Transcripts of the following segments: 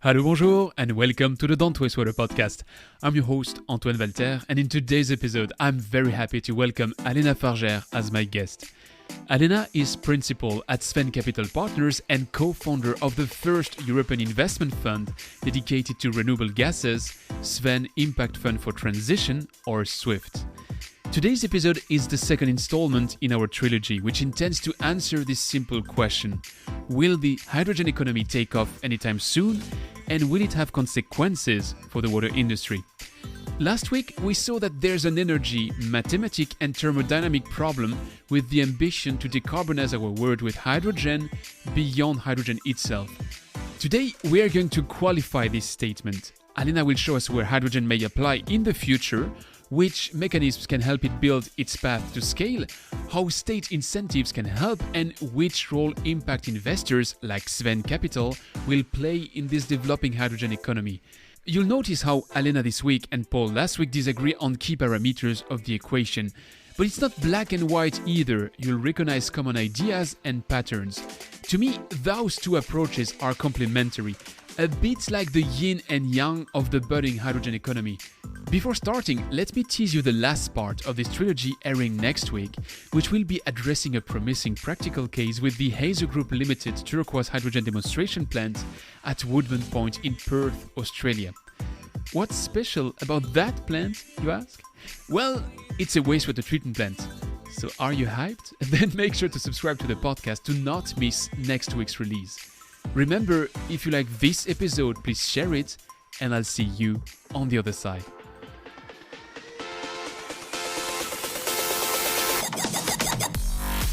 Hello, bonjour, and welcome to the Don't Waste Water podcast. I'm your host, Antoine Valter, and in today's episode, I'm very happy to welcome Alena Fargere as my guest. Alena is principal at SWEN Capital Partners and co-founder of the first European investment fund dedicated to renewable gases, SWEN Impact Fund for Transition, or SWIFT. Today's episode is the second installment in our trilogy, which intends to answer this simple question. Will the hydrogen economy take off anytime soon? And will it have consequences for the water industry? Last week, we saw that there's an energy, mathematic and thermodynamic problem with the ambition to decarbonize our world with hydrogen beyond hydrogen itself. Today, we are going to qualify this statement. Alena will show us where hydrogen may apply in the future, which mechanisms can help it build its path to scale, how state incentives can help, and which role impact investors like SWEN Capital will play in this developing hydrogen economy. You'll notice how Alena this week and Paul last week disagree on key parameters of the equation. But it's not black and white either. You'll recognize common ideas and patterns. To me, those two approaches are complementary, a bit like the yin and yang of the budding hydrogen economy. Before starting, let me tease you the last part of this trilogy airing next week, which will be addressing a promising practical case with the Hazer Group Limited turquoise hydrogen demonstration plant at Woodman Point in Perth, Australia. What's special about that plant, you ask? Well, it's a wastewater treatment plant. So are you hyped? Then make sure to subscribe to the podcast to not miss next week's release. Remember, if you like this episode, please share it, and I'll see you on the other side.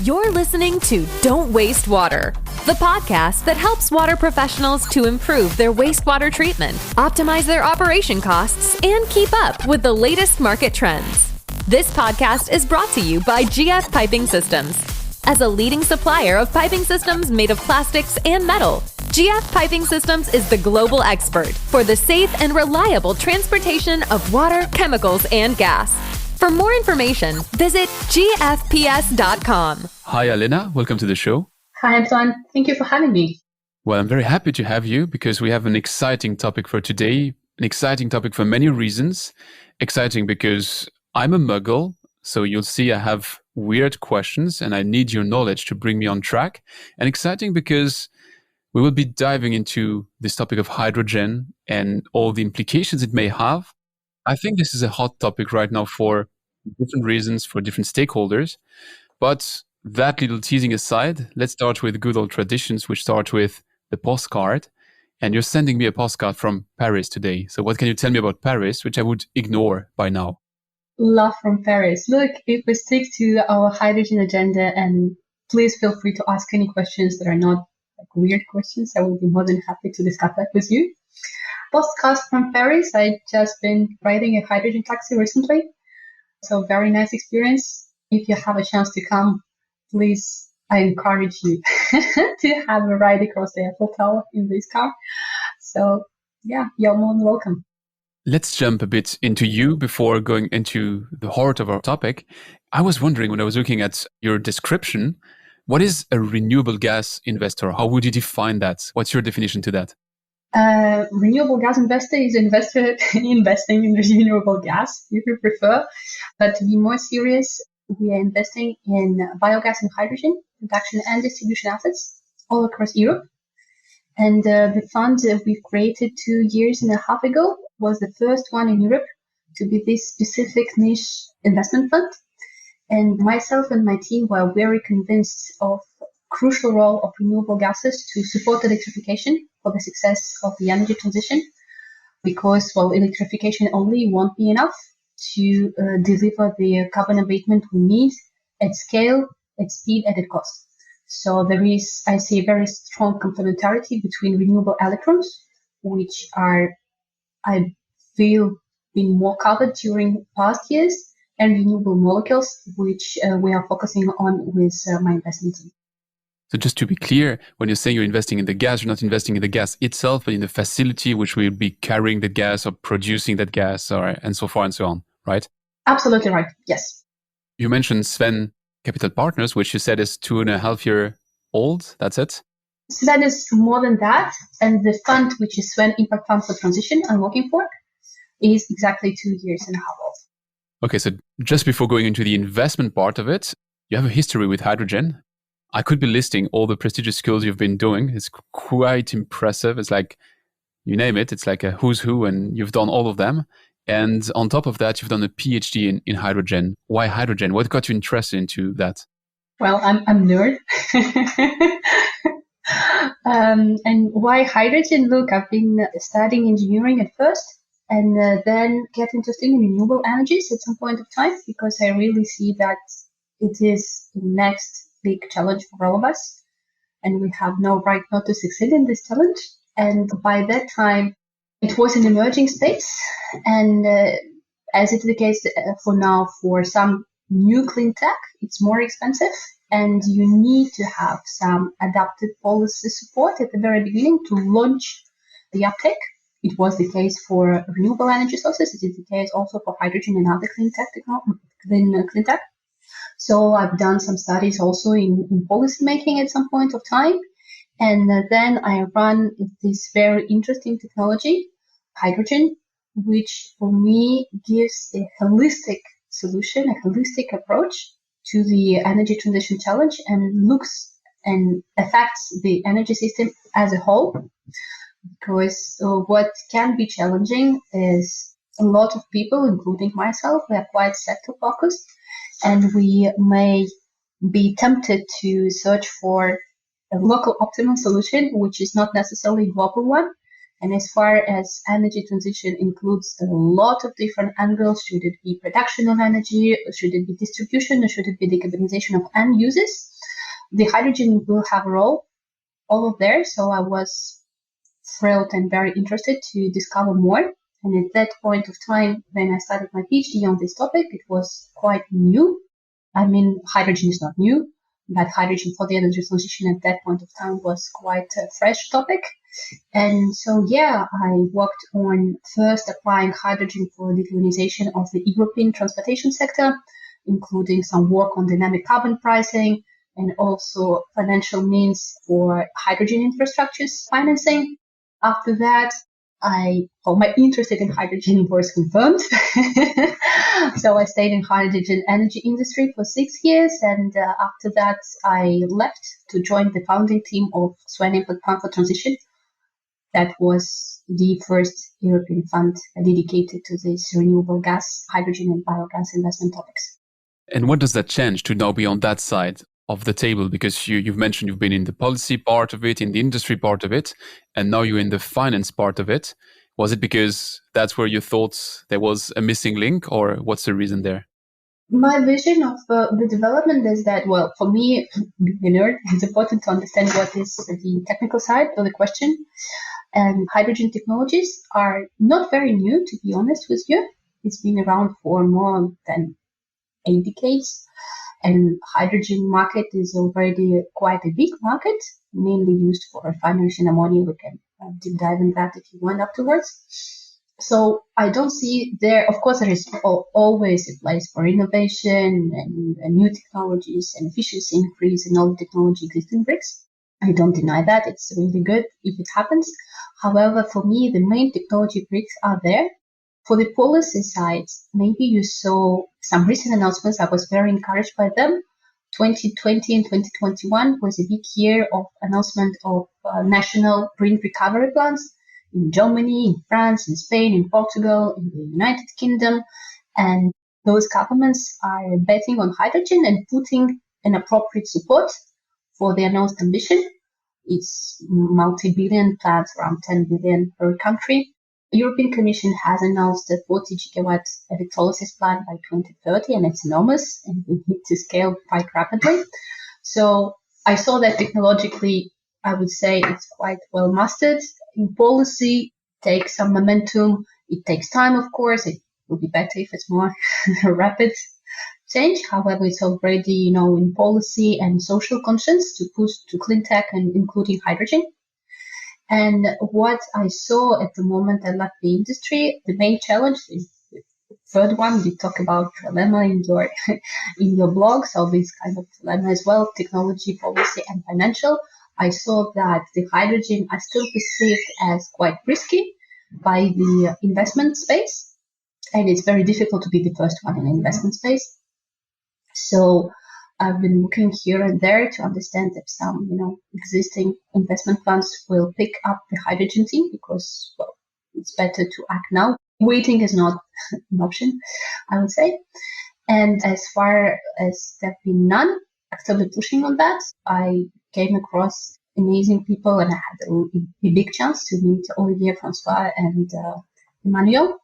You're listening to Don't Waste Water, the podcast that helps water professionals to improve their wastewater treatment, optimize their operation costs, and keep up with the latest market trends. This podcast is brought to you by GF Piping Systems. As a leading supplier of piping systems made of plastics and metal, GF Piping Systems is the global expert for the safe and reliable transportation of water, chemicals, and gas. For more information, visit gfps.com. Hi, Alena. Welcome to the show. Hi, Antoine. Thank you for having me. Well, I'm very happy to have you because we have an exciting topic for today. An exciting topic for many reasons. Exciting because I'm a muggle, so you'll see I have weird questions and I need your knowledge to bring me on track. And exciting because we will be diving into this topic of hydrogen and all the implications it may have. I think this is a hot topic right now for different reasons, for different stakeholders. But that little teasing aside, let's start with good old traditions, which start with the postcard. And you're sending me a postcard from Paris today. So what can you tell me about Paris, which I would ignore by now? Love from Paris. Look, if we stick to our hydrogen agenda, and please feel free to ask any questions that are not like weird questions. I will be more than happy to discuss that with you. Postcard from Paris. I just been riding a hydrogen taxi recently. So very nice experience. If you have a chance to come, please, I encourage you to have a ride across the Eiffel Tower in this car. So yeah, you're more than welcome. Let's jump a bit into you before going into the heart of our topic. I was wondering when I was looking at your description, what is a renewable gas investor? How would you define that? What's your definition to that? Renewable gas investor is an investor investing in renewable gas, if you prefer. But to be more serious, we are investing in biogas and hydrogen production and distribution assets all across Europe. And the fund that we created 2.5 years ago was the first one in Europe to be this specific niche investment fund. And myself and my team were very convinced of crucial role of renewable gases to support electrification for the success of the energy transition, because, well, electrification only won't be enough to deliver the carbon abatement we need at scale, at speed, and at cost. So there is, I see, a very strong complementarity between renewable electrons, which are, I feel, been more covered during past years, and renewable molecules, which we are focusing on with my investment team. So just to be clear, when you're saying you're investing in the gas, you're not investing in the gas itself, but in the facility which will be carrying the gas or producing that gas, or and so far and so on, right? Absolutely right. Yes. You mentioned SWEN Capital Partners, which you said is 2.5 years old. That's it? So that is more than that. And the fund, which is SWEN Impact Fund for Transition I'm working for, is exactly 2 years and a half old. Okay, so just before going into the investment part of it, you have a history with hydrogen. I could be listing all the prestigious skills you've been doing. It's quite impressive. It's like, you name it, it's like a who's who, and you've done all of them. And on top of that, you've done a PhD in hydrogen. Why hydrogen? What got you interested into that? Well, I'm a nerd. And why hydrogen? Look, I've been studying engineering at first, and then get interested in renewable energies at some point of time, because I really see that it is the next big challenge for all of us, and we have no right not to succeed in this challenge. And by that time, it was an emerging space, and as it's the case for now, for some new clean tech, it's more expensive, and you need to have some adapted policy support at the very beginning to launch the uptake. It was the case for renewable energy sources. It is the case also for hydrogen and other clean tech. So I've done some studies also in policy making at some point of time. And then I run this very interesting technology, hydrogen, which for me gives a holistic solution, a holistic approach to the energy transition challenge, and looks and affects the energy system as a whole. Because what can be challenging is a lot of people, including myself, we are quite sector focused, and we may be tempted to search for a local optimal solution, which is not necessarily a global one. And as far as energy transition includes a lot of different angles, should it be production of energy, should it be distribution, or should it be decarbonization of end uses, the hydrogen will have a role all of there. So I was thrilled and very interested to discover more. And at that point of time, when I started my PhD on this topic, it was quite new. I mean, hydrogen is not new, but hydrogen for the energy transition at that point of time was quite a fresh topic. And so, I worked on first applying hydrogen for decarbonization of the European transportation sector, including some work on dynamic carbon pricing and also financial means for hydrogen infrastructures financing. After that, my interest in hydrogen was confirmed. So I stayed in hydrogen energy industry for 6 years. And after that, I left to join the founding team of SWEN Impact Fund for Transition. That was the first European fund dedicated to this renewable gas, hydrogen and biogas investment topics. And what does that change to now be on that side of the table? Because you've mentioned you've been in the policy part of it, in the industry part of it, and now you're in the finance part of it. Was it because that's where you thought there was a missing link, or what's the reason there? My vision of the development is that, well, for me, being a nerd, it's important to understand what is the technical side of the question. And hydrogen technologies are not very new, to be honest with you. It's been around for more than 8 decades. And hydrogen market is already quite a big market, mainly used for refineries and ammonia. We can deep dive in that if you want afterwards. So I don't see there, of course, there is always a place for innovation and new technologies and efficiency increase in all the technology existing bricks. I don't deny that. It's really good if it happens. However, for me, the main technology bricks are there. For the policy side, maybe you saw some recent announcements. I was very encouraged by them. 2020 and 2021 was a big year of announcement of national green recovery plans in Germany, in France, in Spain, in Portugal, in the United Kingdom. And those governments are betting on hydrogen and putting an appropriate support for the announced ambition. It's multi-billion plans, around 10 billion per country. The European Commission has announced a 40 gigawatt electrolysis plant by 2030, and it's enormous, and we need to scale quite rapidly. So I saw that technologically, I would say it's quite well mastered. In policy, it takes some momentum. It takes time, of course. It would be better if it's more rapid change. However, it's already, in policy and social conscience to push to clean tech and including hydrogen. And what I saw at the moment I left the industry, the main challenge is the third one. We talk about trilemma in your blog, so this kind of trilemma as well, technology, policy, and financial. I saw that the hydrogen are still perceived as quite risky by the investment space, and it's very difficult to be the first one in the investment space. So I've been looking here and there to understand if some, existing investment funds will pick up the hydrogen thing because, well, it's better to act now. Waiting is not an option, I would say. And as far as there have been none actively pushing on that, I came across amazing people, and I had a big chance to meet Olivier, Francois, and Emmanuel,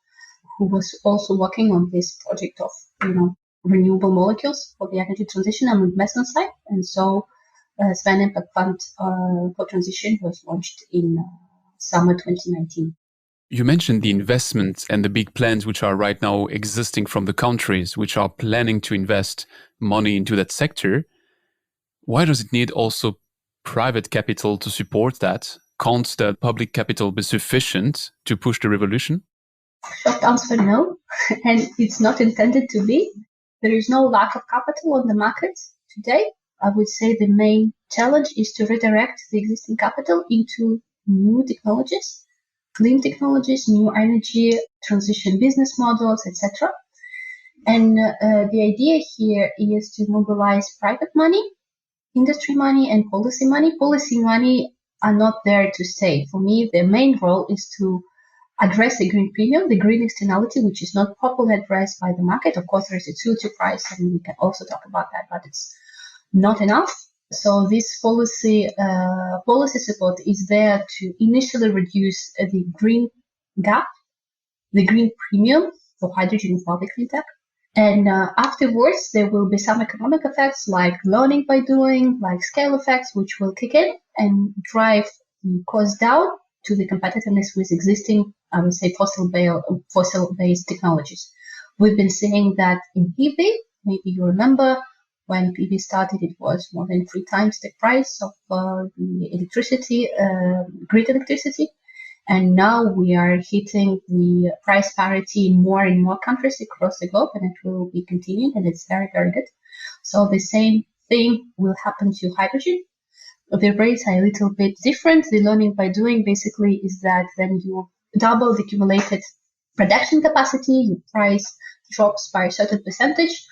who was also working on this project of, renewable molecules for the energy transition and investment side. And so SWEN Impact Fund for Transition was launched in summer 2019. You mentioned the investments and the big plans which are right now existing from the countries which are planning to invest money into that sector. Why does it need also private capital to support that? Can't the public capital be sufficient to push the revolution? Short answer, no. And it's not intended to be. There is no lack of capital on the market today. I would say the main challenge is to redirect the existing capital into new technologies, clean technologies, new energy transition business models, etc. And the idea here is to mobilize private money, industry money, and policy money. Policy money are not there to stay. For me, the main role is to address the green premium, the green externality, which is not properly addressed by the market. Of course, there is a utility price, and we can also talk about that, but it's not enough. So this policy support is there to initially reduce the green gap, the green premium for hydrogen for the clean tech. And afterwards, there will be some economic effects like learning by doing, like scale effects, which will kick in and drive the cost down to the competitiveness with existing, I would say, fossil-based technologies. We've been seeing that in PV. Maybe you remember when PV started, it was more than 3 times the price of the electricity, grid electricity. And now we are hitting the price parity in more and more countries across the globe, and it will be continuing, and it's very, very good. So the same thing will happen to hydrogen. The rates are a little bit different. The learning by doing basically is that when you double the accumulated production capacity, your price drops by a certain percentage.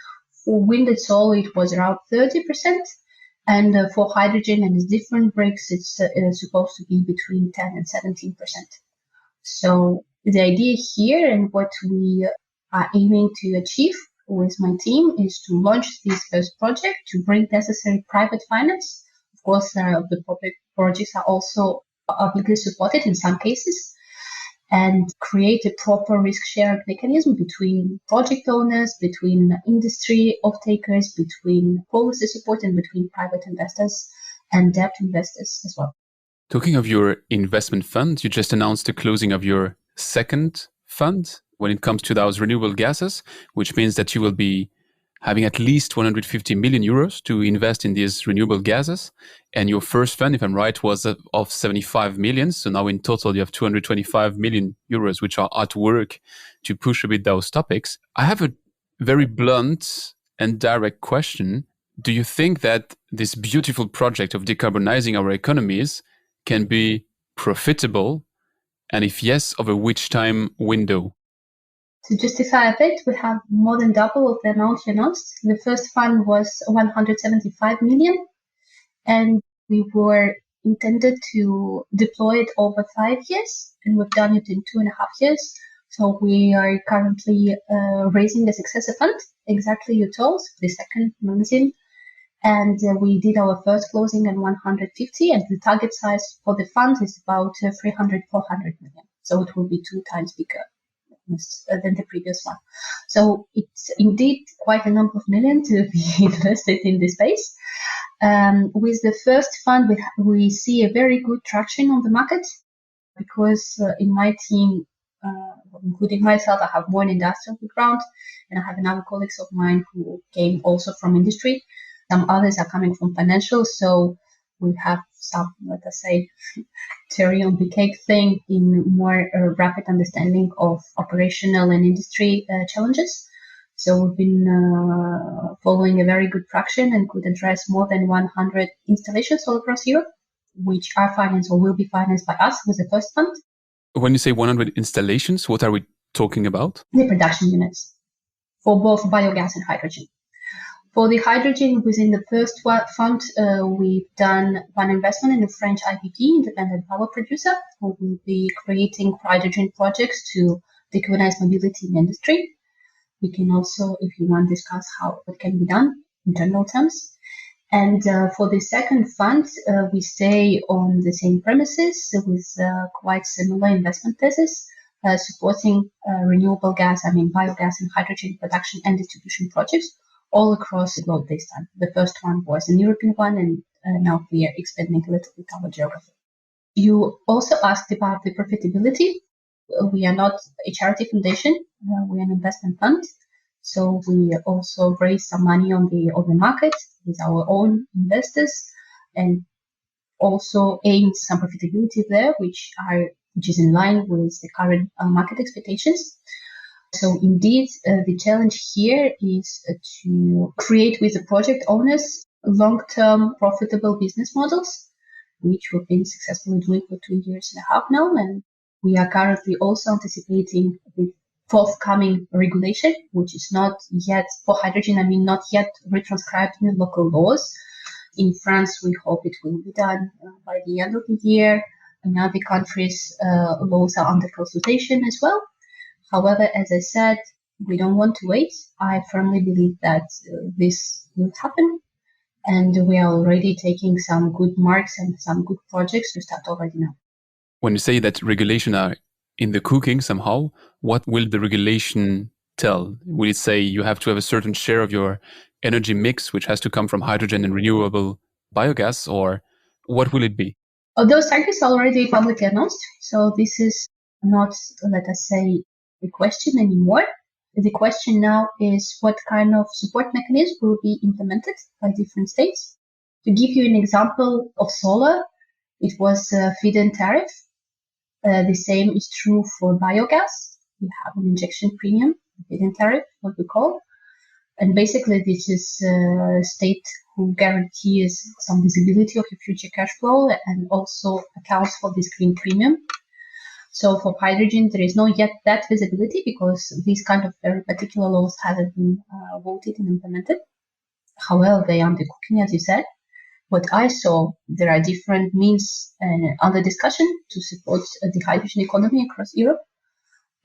For wind and solar, it was around 30%. And for hydrogen and its different breaks, it's supposed to be between 10 and 17%. So the idea here and what we are aiming to achieve with my team is to launch this first project, to bring necessary private finance. Of course, the public projects are also publicly supported in some cases, and create a proper risk-sharing mechanism between project owners, between industry off-takers, between policy support, and between private investors and debt investors as well. Talking of your investment fund, you just announced the closing of your second fund when it comes to those renewable gases, which means that you will be having at least 150 million euros to invest in these renewable gases. And your first fund, if I'm right, was of 75 million. So now in total, you have 225 million euros, which are at work to push a bit those topics. I have a very blunt and direct question. Do you think that this beautiful project of decarbonizing our economies can be profitable? And if yes, over which time window? To justify a bit, we have more than double of the amount you announced. The first fund was 175 million, and we were intended to deploy it over 5 years, and we've done it in 2.5 years. So we are currently raising the successor fund, exactly you told, the second magazine. And we did our first closing at 150, and the target size for the fund is about 300, 400 million. So it will be 2 times bigger than the previous one. So it's indeed quite a number of millions to be invested in this space. With the first fund, we see a very good traction on the market because in my team, including myself, I have more an industrial background, and I have another colleagues of mine who came also from industry. Some others are coming from financial, so we have some, let us say, cherry on the cake thing in more rapid understanding of operational and industry challenges. So we've been following a very good traction and could address more than 100 installations all across Europe. which are financed or will be financed by us with the first fund. When you say 100 installations, what are we talking about? The production units for both biogas and hydrogen. For the hydrogen, within the first fund, we've done one investment in a French IPP, independent power producer, who will be creating hydrogen projects to decarbonize mobility in industry. We can also, if you want, discuss how it can be done in general terms. And for the second fund, we stay on the same premises with quite similar investment thesis, supporting renewable gas, biogas and hydrogen production and distribution projects all across the globe this time. The first one was an European one, and now we are expanding a little bit our geography. You also asked about the profitability. We are not a charity foundation. We are an investment fund. So we also raise some money on the market with our own investors, and also aim some profitability there, which is in line with the current market expectations. So indeed, the challenge here is to create with the project owners long-term profitable business models, which we've been successfully doing for 2 years and a half now. And we are currently also anticipating the forthcoming regulation, which is not yet for hydrogen, not yet retranscribed in local laws. In France, we hope it will be done by the end of the year. In other countries, laws are under consultation as well. However, as I said, we don't want to wait. I firmly believe that this will happen, and we are already taking some good marks and some good projects to start already now. When you say that regulation are in the cooking somehow, what will the regulation tell? Will it say you have to have a certain share of your energy mix, which has to come from hydrogen and renewable biogas, or what will it be? Those targets are already publicly announced, so this is not, let us say, the question anymore. The question now is what kind of support mechanism will be implemented by different states. To give you an example of solar, it was a feed-in tariff. The same is true for biogas. We have an injection premium, feed-in tariff, what we call. And basically, this is a state who guarantees some visibility of your future cash flow and also accounts for this green premium. So for hydrogen, there is not yet that visibility because these kind of very particular laws haven't been voted and implemented. However, they are under cooking, as you said. What I saw, there are different means under discussion to support the hydrogen economy across Europe.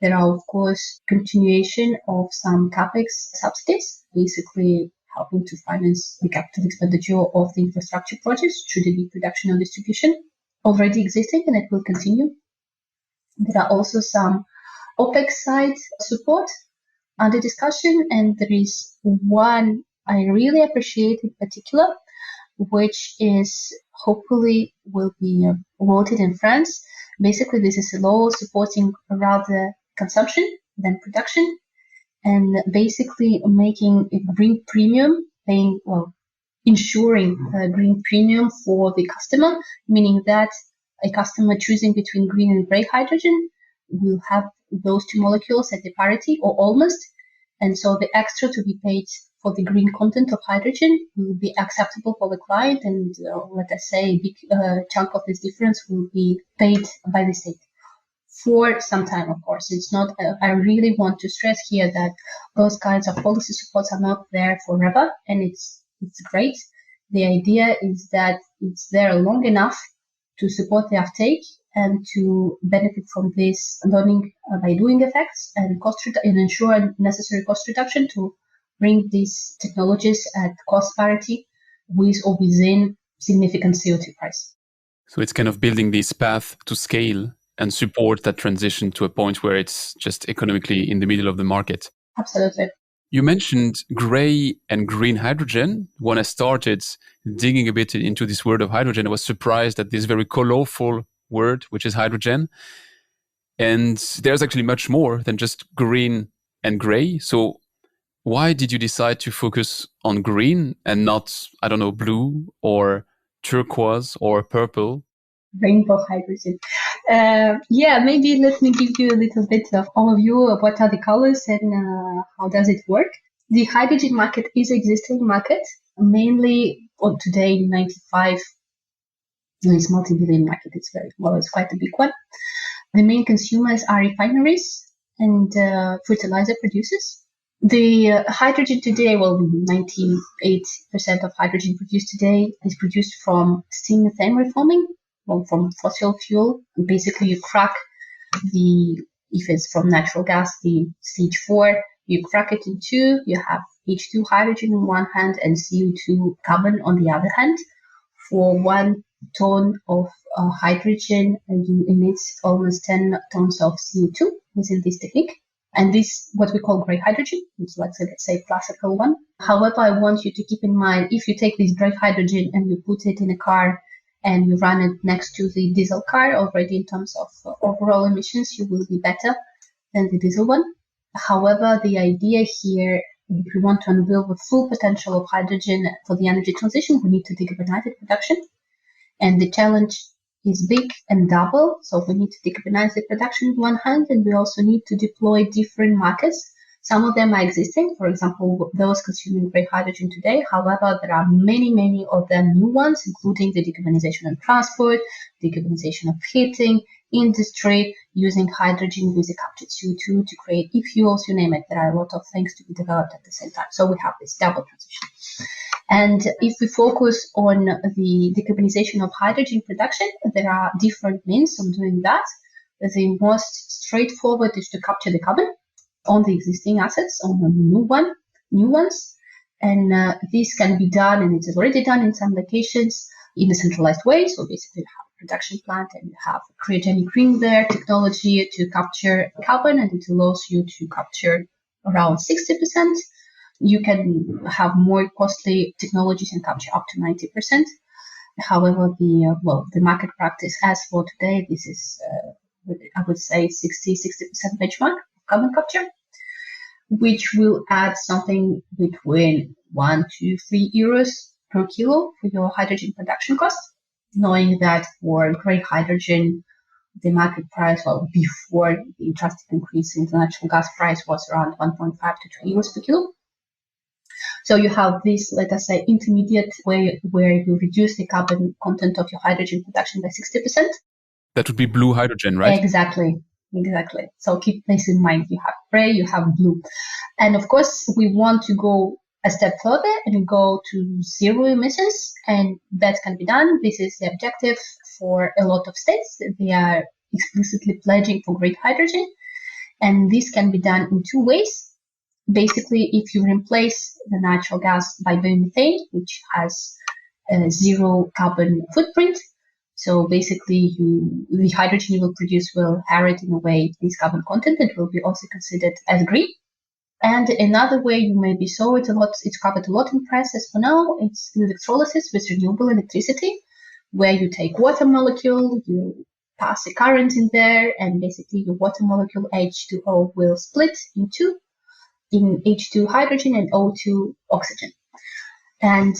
There are, of course, continuation of some CapEx subsidies, basically helping to finance the capital expenditure of the infrastructure projects through the production and distribution already existing, and it will continue. There are also some OPEX side support under discussion, and there is one I really appreciate in particular, which is hopefully will be voted in France. Basically, this is a law supporting rather consumption than production, and basically making a green premium, ensuring a green premium for the customer, meaning that a customer choosing between green and gray hydrogen will have those two molecules at the parity or almost. And so the extra to be paid for the green content of hydrogen will be acceptable for the client. And let us say a big chunk of this difference will be paid by the state for some time, of course. It's not, I really want to stress here that those kinds of policy supports are not there forever. And it's great. The idea is that it's there long enough to support the uptake and to benefit from this learning by doing effects and and ensure necessary cost reduction to bring these technologies at cost parity with or within significant CO2 price. So it's kind of building this path to scale and support that transition to a point where it's just economically in the middle of the market. Absolutely. You mentioned gray and green hydrogen. When I started digging a bit into this word of hydrogen, I was surprised at this very colorful word, which is hydrogen. And there's actually much more than just green and gray. So why did you decide to focus on green and not, blue or turquoise or purple? Rainbow hydrogen. Maybe let me give you a little bit of overview of what are the colors and how does it work. The hydrogen market is an existing market, mainly today 95 It's multi-billion market. It's it's quite a big one. The main consumers are refineries and fertilizer producers. The hydrogen today, 98% of hydrogen produced today is produced from steam methane reforming, from fossil fuel. Basically, you crack if it's from natural gas, the stage 4, you crack it in two, you have H2 hydrogen on one hand and CO2 carbon on the other hand. For 1 ton of hydrogen, you emit almost 10 tons of CO2 within this technique. And this, what we call gray hydrogen, which is let's say classical one. However, I want you to keep in mind, if you take this gray hydrogen and you put it in a car and you run it next to the diesel car, already in terms of overall emissions, you will be better than the diesel one. However, the idea here, if we want to unveil the full potential of hydrogen for the energy transition, we need to decarbonize its production. And the challenge is big and double. So we need to decarbonize the production on one hand, and we also need to deploy different markets. Some of them are existing, for example, those consuming gray hydrogen today. However, there are many of them new ones, including the decarbonization of transport, decarbonization of heating, industry, using hydrogen with the captured CO2 to create e-fuels, you name it. There are a lot of things to be developed at the same time. So we have this double transition. And if we focus on the decarbonization of hydrogen production, there are different means of doing that. The most straightforward is to capture the carbon on the existing assets, on the new ones. And this can be done, and it's already done in some locations, in a centralized way. So basically you have a production plant and you have cryogenic green there technology to capture carbon, and it allows you to capture around 60%. You can have more costly technologies and capture up to 90%. However, the market practice as for today, this is, I would say, 60% benchmark of carbon capture, which will add something between 1 to 3 euros per kilo for your hydrogen production cost, knowing that for gray hydrogen, the market price, before the drastic increase in the natural gas price, was around 1.5 to 2 euros per kilo. So you have this, let us say, intermediate way where you reduce the carbon content of your hydrogen production by 60%. That would be blue hydrogen, right? Exactly. So keep this in mind. You have gray, you have blue. And of course, we want to go a step further and go to zero emissions, and that can be done. This is the objective for a lot of states. They are explicitly pledging for gray hydrogen, and this can be done in two ways. Basically, if you replace the natural gas by biomethane, which has a zero carbon footprint, so basically the hydrogen you will produce will inherit in a way this carbon content that will be also considered as green. And another way you maybe saw it's covered a lot in press as for now, it's electrolysis with renewable electricity, where you take water molecule, you pass a current in there, and basically your water molecule H2O will split in two, in H2 hydrogen and O2 oxygen. And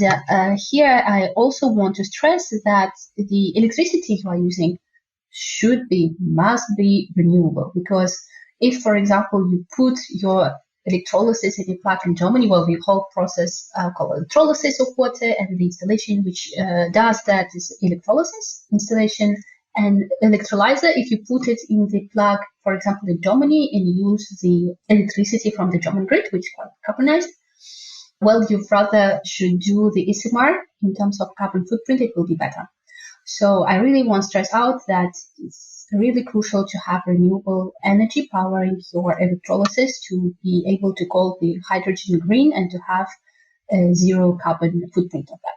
here I also want to stress that the electricity you are using must be renewable, because if, for example, you put your electrolysis in a plant in Germany, the whole process called electrolysis of water, and the installation which does that is electrolysis installation. And electrolyzer, if you put it in the plug, for example, in Germany, and use the electricity from the German grid, which is carbonized, you rather should do the SMR in terms of carbon footprint, it will be better. So I really want to stress out that it's really crucial to have renewable energy powering your electrolysis to be able to call the hydrogen green and to have a zero carbon footprint of that.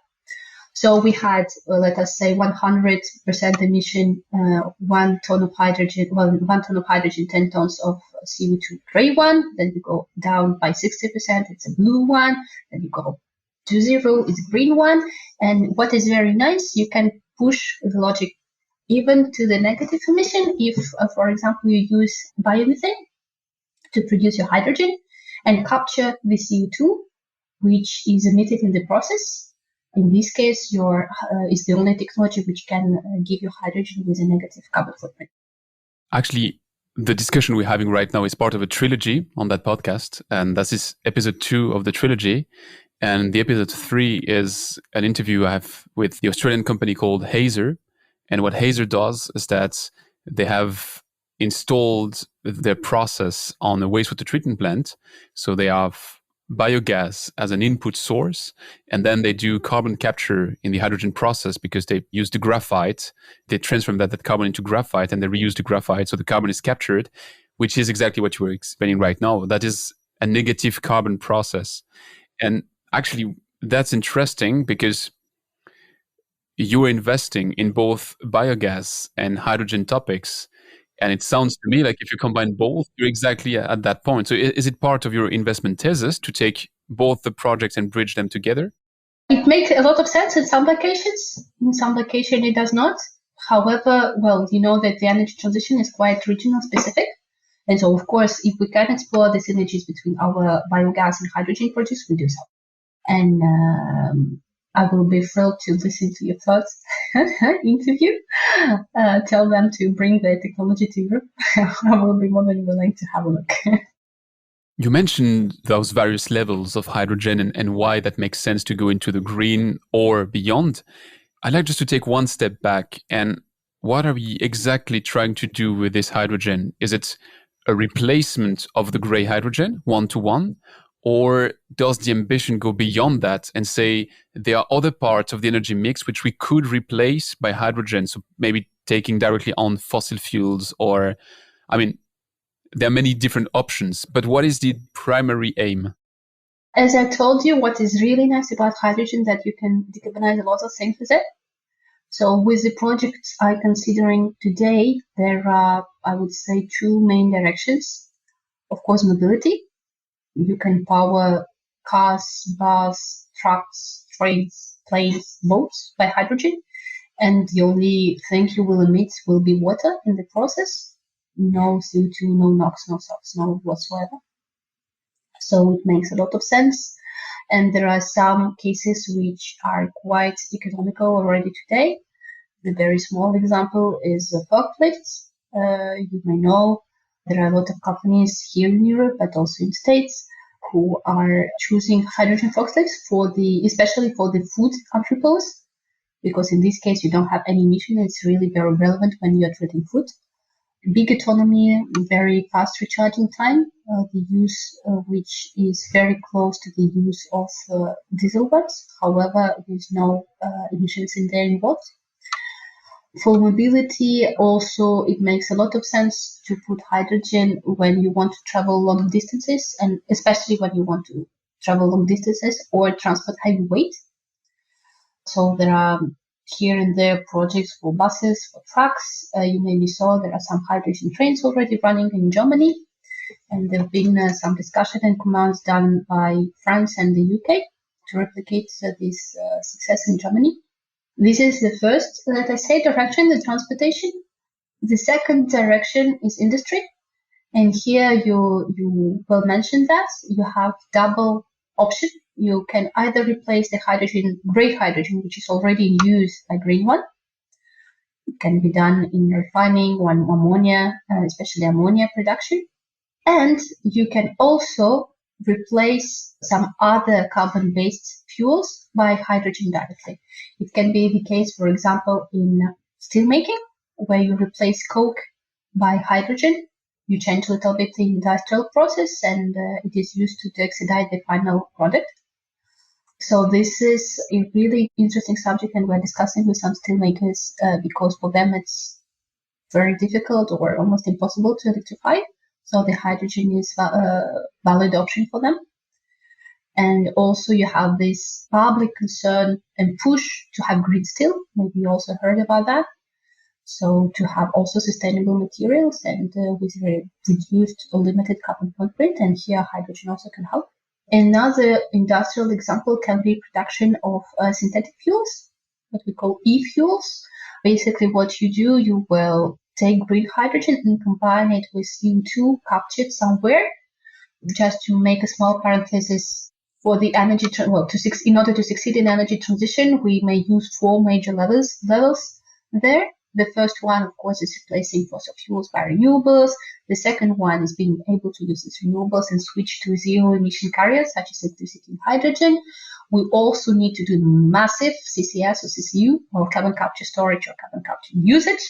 So we had, let us say, 100% emission, 1 ton of hydrogen, 1 ton of hydrogen, 10 tons of CO2 gray one. Then you go down by 60%, it's a blue one. Then you go to zero, it's a green one. And what is very nice, you can push the logic even to the negative emission if, for example, you use biomethane to produce your hydrogen and capture the CO2, which is emitted in the process. In this case, is the only technology which can give you hydrogen with a negative carbon footprint. Actually, the discussion we're having right now is part of a trilogy on that podcast, and this is episode 2 of the trilogy. And the episode 3 is an interview I have with the Australian company called Hazer. And what Hazer does is that they have installed their process on a wastewater treatment plant. So they have biogas as an input source, and then they do carbon capture in the hydrogen process because they use the graphite. They transform that carbon into graphite and they reuse the graphite. So the carbon is captured, which is exactly what you were explaining right now. That is a negative carbon process. And actually, that's interesting because you're investing in both biogas and hydrogen topics. And it sounds to me like if you combine both, you're exactly at that point. So is it part of your investment thesis to take both the projects and bridge them together? It makes a lot of sense in some locations. In some locations, it does not. However, well, you know that the energy transition is quite regional specific. And so, of course, if we can explore the synergies between our biogas and hydrogen projects, we do so. And I will be thrilled to listen to your thoughts interview. Tell them to bring the technology to Europe. I will be more than willing to have a look. You mentioned those various levels of hydrogen and why that makes sense to go into the green or beyond. I'd like just to take one step back. And what are we exactly trying to do with this hydrogen? Is it a replacement of the gray hydrogen, one-to-one? Or does the ambition go beyond that and say there are other parts of the energy mix which we could replace by hydrogen? So maybe taking directly on fossil fuels or, there are many different options, but what is the primary aim? As I told you, what is really nice about hydrogen that you can decarbonize a lot of things with it. So with the projects I'm considering today, there are, I would say, two main directions. Of course, mobility. You can power cars, buses, trucks, trains, planes, boats by hydrogen. And the only thing you will emit will be water in the process. No CO2, no NOx, no SOx, no whatsoever. So it makes a lot of sense. And there are some cases which are quite economical already today. The very small example is forklifts. You may know there are a lot of companies here in Europe, but also in States, who are choosing hydrogen forklifts especially for the food entrepôts, because in this case you don't have any emission. It's really very relevant when you're treating food. Big autonomy, very fast recharging time, the use which is very close to the use of diesel ones, however, there's no emissions in there involved. For mobility, also, it makes a lot of sense to put hydrogen when you want to travel long distances, and especially when you want to travel long distances or transport heavy weight. So there are here and there projects for buses, for trucks. You maybe saw there are some hydrogen trains already running in Germany, and there have been some discussion and commands done by France and the UK to replicate this success in Germany. This is the first, let I say, direction, the transportation. The second direction is industry. And here you well mentioned that you have double option. You can either replace the gray hydrogen, which is already in use, by green one. It can be done in refining, ammonia, especially ammonia production. And you can also replace some other carbon-based fuels by hydrogen directly. It can be the case, for example, in steelmaking, where you replace coke by hydrogen. You change a little bit the industrial process, and it is used to expedite the final product. So this is a really interesting subject, and we're discussing with some steelmakers because for them it's very difficult or almost impossible to electrify. So the hydrogen is a valid option for them. And also you have this public concern and push to have green steel. Maybe you also heard about that. So to have also sustainable materials and with reduced or limited carbon footprint. And here hydrogen also can help. Another industrial example can be production of synthetic fuels, what we call e-fuels. Basically what you do, you will take green hydrogen and combine it with CO2 captured somewhere. Just to make a small parenthesis, for the energy, in order to succeed in energy transition, we may use 4 major levels there. The first one, of course, is replacing fossil fuels by renewables. The second one is being able to use these renewables and switch to zero emission carriers, such as electricity and hydrogen. We also need to do massive CCS or CCU, or carbon capture storage or carbon capture usage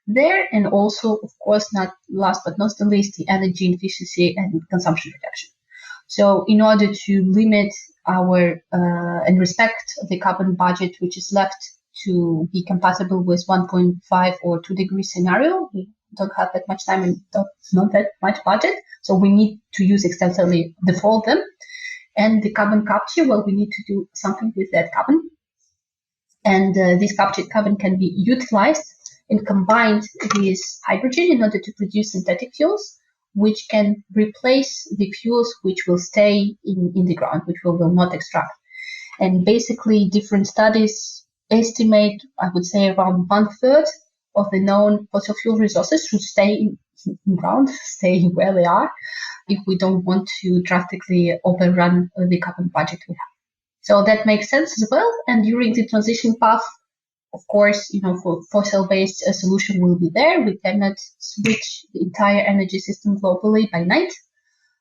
there. And also, of course, not last but not the least, the energy efficiency and consumption reduction. So in order to limit our and respect the carbon budget, which is left to be compatible with 1.5 or 2 degree scenario, we don't have that much time and not that much budget. So we need to use extensively default them. And the carbon capture, well, we need to do something with that carbon. And this captured carbon can be utilized and combined with hydrogen in order to produce synthetic fuels, which can replace the fuels which will stay in the ground, which we will not extract. And basically, different studies estimate, I would say, around 1/3 of the known fossil fuel resources should stay in ground, stay where they are, if we don't want to drastically overrun the carbon budget we have. So that makes sense as well. And during the transition path, of course, for fossil-based solution will be there. We cannot switch the entire energy system globally by night.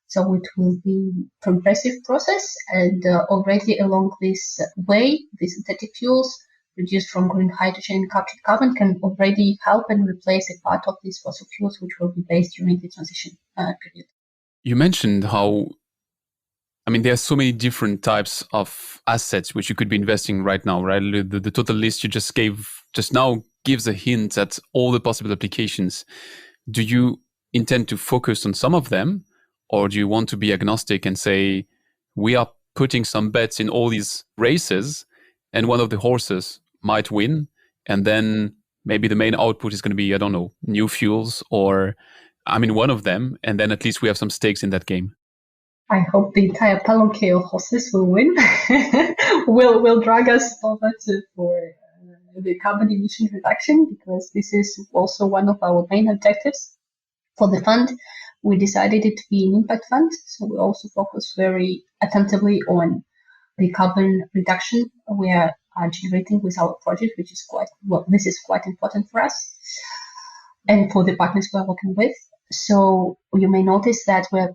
So it will be a progressive process. And already along this way, the synthetic fuels produced from green hydrogen and captured carbon can already help and replace a part of these fossil fuels, which will be based during the transition period. You mentioned how, there are so many different types of assets which you could be investing right now, right? The total list you just gave just now gives a hint at all the possible applications. Do you intend to focus on some of them, or do you want to be agnostic and say, we are putting some bets in all these races and one of the horses might win, and then maybe the main output is going to be, I don't know, new fuels or one of them, and then at least we have some stakes in that game? I hope the entire palanquin of horses will win. will drag us over for the carbon emission reduction, because this is also one of our main objectives for the fund. We decided it to be an impact fund, so we also focus very attentively on the carbon reduction we are generating with our project, which is this is quite important for us and for the partners we're working with. So you may notice that we're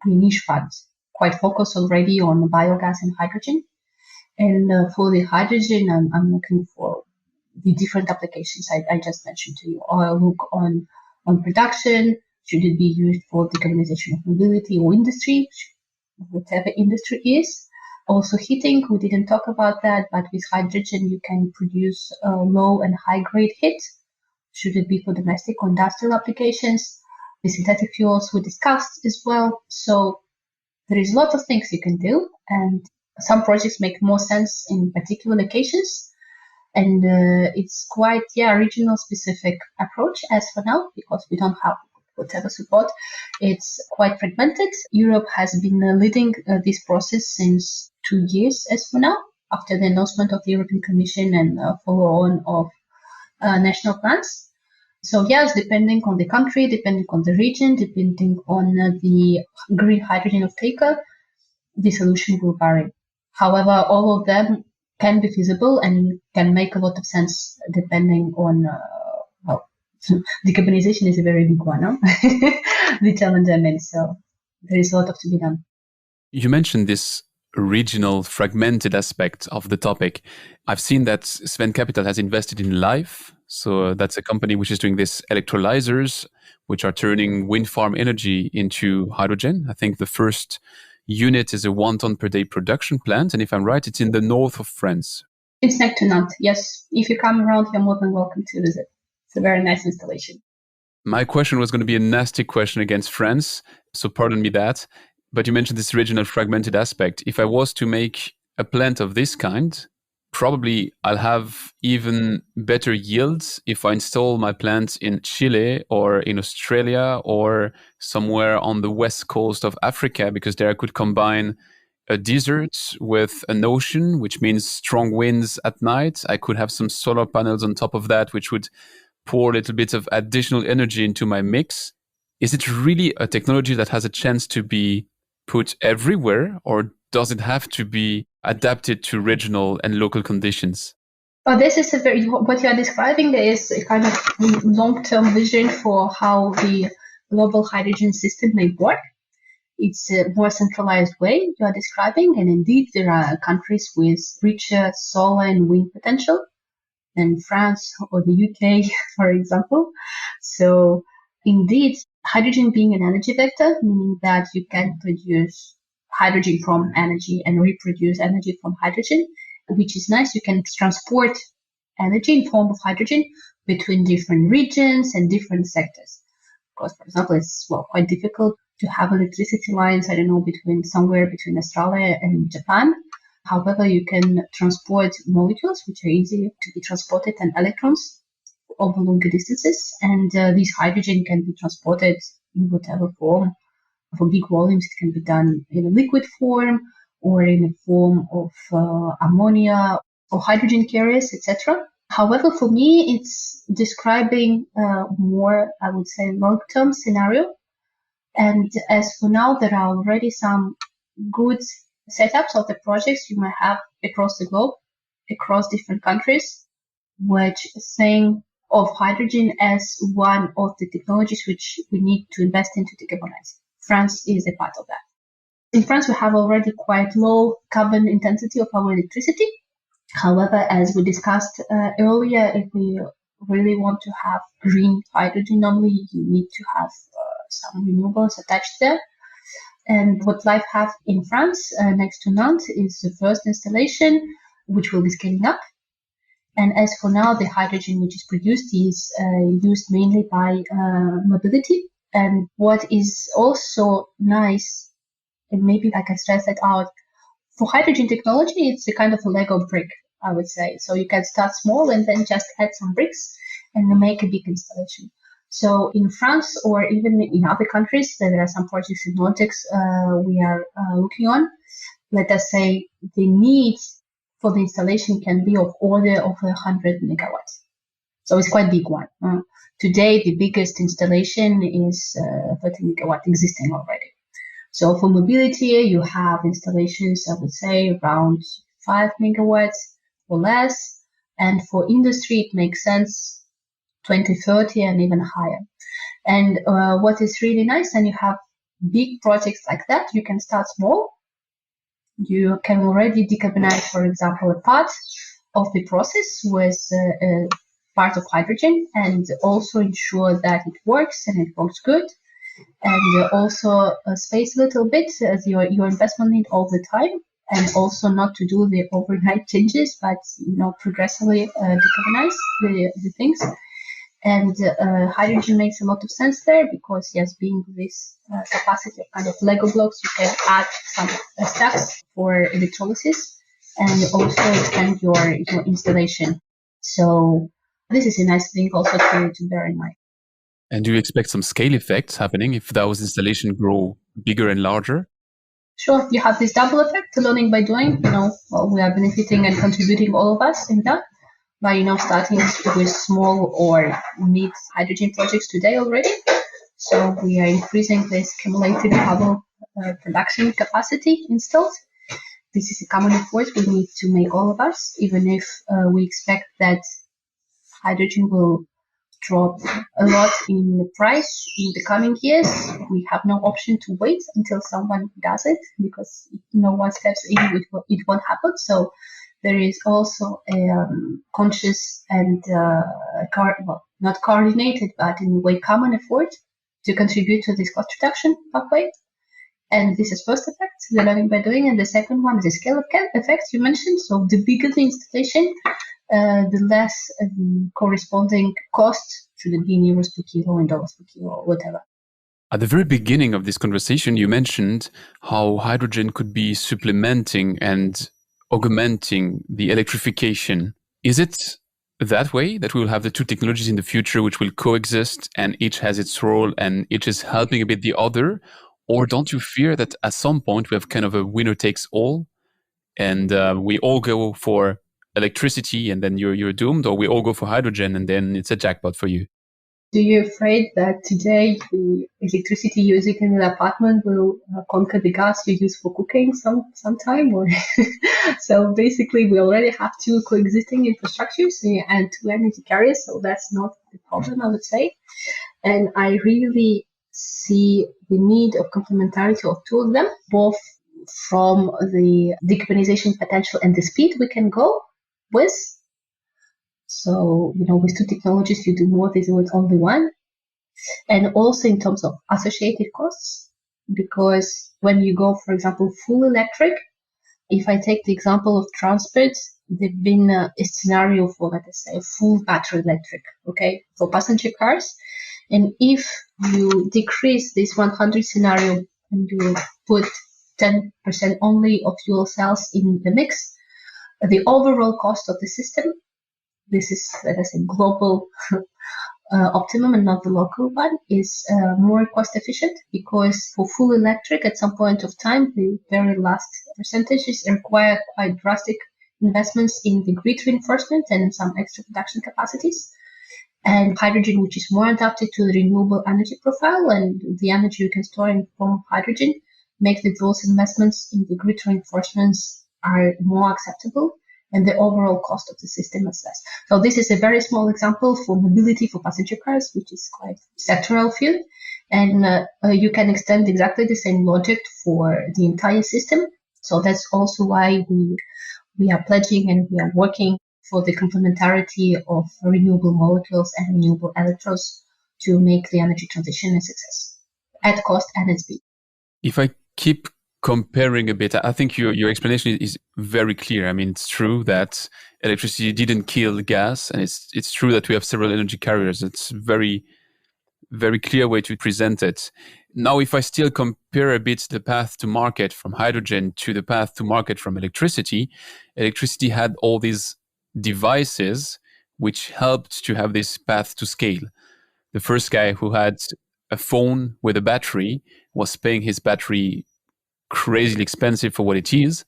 a niche fund, quite focused already on biogas and hydrogen. And for the hydrogen, I'm looking for the different applications I just mentioned to you. I'll look on production. Should it be used for decarbonization of mobility or industry, whatever industry is? Also heating, we didn't talk about that, but with hydrogen, you can produce low and high grade heat. Should it be for domestic or industrial applications? The synthetic fuels we discussed as well. So there is a lot of things you can do, and some projects make more sense in particular locations. And it's quite, regional specific approach as for now, because we don't have whatever support. It's quite fragmented. Europe has been leading this process since 2 years as for now, after the announcement of the European Commission and follow-on of national plans. So yes, depending on the country, depending on the region, depending on the green hydrogen off-taker, the solution will vary. However, all of them can be feasible and can make a lot of sense depending on, decarbonization is a very big one, no? The challenge I mean, so there is a lot to be done. You mentioned this regional fragmented aspect of the topic. I've seen that SWEN Capital has invested in Life. So that's a company which is doing this electrolyzers, which are turning wind farm energy into hydrogen. I think the first unit is a 1 ton per day production plant. And if I'm right, it's in the north of France. It's next to Nantes, yes. If you come around, you're more than welcome to visit. It's a very nice installation. My question was going to be a nasty question against France, so pardon me that. But you mentioned this regional fragmented aspect. If I was to make a plant of this kind, probably I'll have even better yields if I install my plant in Chile or in Australia or somewhere on the west coast of Africa, because there I could combine a desert with an ocean, which means strong winds at night. I could have some solar panels on top of that, which would pour a little bit of additional energy into my mix. Is it really a technology that has a chance to be put everywhere, or does it have to be adapted to regional and local conditions? Well, this is what you are describing is a kind of long-term vision for how the global hydrogen system may work. It's a more centralized way you are describing. And indeed, there are countries with richer solar and wind potential than France or the UK, for example. So indeed, hydrogen being an energy vector, meaning that you can produce hydrogen from energy and reproduce energy from hydrogen, which is nice. You can transport energy in form of hydrogen between different regions and different sectors. Because, for example, it's quite difficult to have electricity lines, somewhere between Australia and Japan. However, you can transport molecules, which are easy to be transported, and electrons over longer distances. And this hydrogen can be transported in whatever form. For big volumes, it can be done in a liquid form or in a form of ammonia or hydrogen carriers, etc. However, for me, it's describing more, I would say, long-term scenario. And as for now, there are already some good setups of the projects you might have across the globe, across different countries, which think of hydrogen as one of the technologies which we need to invest into decarbonize. France is a part of that. In France, we have already quite low carbon intensity of our electricity. However, as we discussed earlier, if we really want to have green hydrogen, normally you need to have some renewables attached there. And what Life have in France, next to Nantes, is the first installation, which will be scaling up. And as for now, the hydrogen which is produced is used mainly by mobility. And what is also nice, and maybe I can stress that out, for hydrogen technology, it's a kind of a Lego brick, I would say. So you can start small and then just add some bricks and make a big installation. So in France or even in other countries, there are some projects in Nordics we are looking on. Let us say the need for the installation can be of order of 100 megawatts. So it's quite a big one. Today, the biggest installation is 30 megawatt existing already. So for mobility, you have installations, I would say, around 5 megawatts or less. And for industry, it makes sense 20, 30 and even higher. And what is really nice, and you have big projects like that, you can start small. You can already decarbonize, for example, a part of the process with a part of hydrogen and also ensure that it works and it works good. And also space a little bit as your investment need all the time, and also not to do the overnight changes, but progressively decarbonize the things. And hydrogen makes a lot of sense there because, yes, being this capacity of kind of Lego blocks, you can add some stacks for electrolysis and also expand your installation. So this is a nice thing also to bear in mind. And do you expect some scale effects happening if those installations grow bigger and larger? Sure, you have this double effect, learning by doing. We are benefiting and contributing, all of us, in that, by starting with small or mid hydrogen projects today already. So we are increasing this cumulative carbon production capacity installed. This is a common effort we need to make, all of us, even if we expect that hydrogen will drop a lot in the price in the coming years. We have no option to wait until someone does it, because if no one steps in, it won't happen. So there is also a conscious and not coordinated, but in a way common effort to contribute to this cost reduction pathway. And this is first effect, the learning by doing. And the second one is the scale effect you mentioned. So the bigger the installation, the less corresponding cost, should it be in euros per kilo, in dollars per kilo, or whatever. At the very beginning of this conversation, you mentioned how hydrogen could be supplementing and augmenting the electrification. Is it that way that we will have the two technologies in the future which will coexist and each has its role and each is helping a bit the other? Or don't you fear that at some point we have kind of a winner takes all and we all go for electricity and then you're doomed, or we all go for hydrogen and then it's a jackpot for you? Do you afraid that today the electricity used in an apartment will conquer the gas you use for cooking sometime? Or so basically we already have two coexisting infrastructures and two energy carriers, so that's not the problem, I would say. And I really see the need of complementarity of two of them, both from the decarbonization potential and the speed we can go with. So, with two technologies, you do more with only one. And also in terms of associated costs, because when you go, for example, full electric, if I take the example of transport, there's been a scenario for, let us say, full battery electric, okay, for passenger cars. And if you decrease this 100 scenario and you put 10% only of fuel cells in the mix, the overall cost of the system, this is, let us say, global optimum and not the local one, is more cost efficient, because for full electric at some point of time, the very last percentages require quite drastic investments in the grid reinforcement and some extra production capacities. And hydrogen, which is more adapted to the renewable energy profile and the energy you can store in the form of hydrogen, make those investments in the grid reinforcements are more acceptable, and the overall cost of the system is less. So this is a very small example for mobility for passenger cars, which is quite sectoral field. And you can extend exactly the same logic for the entire system. So that's also why we are pledging and we are working for the complementarity of renewable molecules and renewable electrodes to make the energy transition a success at cost and at speed. If I keep comparing a bit, I think your explanation is very clear. I mean, it's true that electricity didn't kill gas, and it's true that we have several energy carriers. It's very, very clear way to present it. Now, if I still compare a bit the path to market from hydrogen to the path to market from electricity had all these devices which helped to have this path to scale. The first guy who had a phone with a battery was paying his battery crazily expensive for what it is,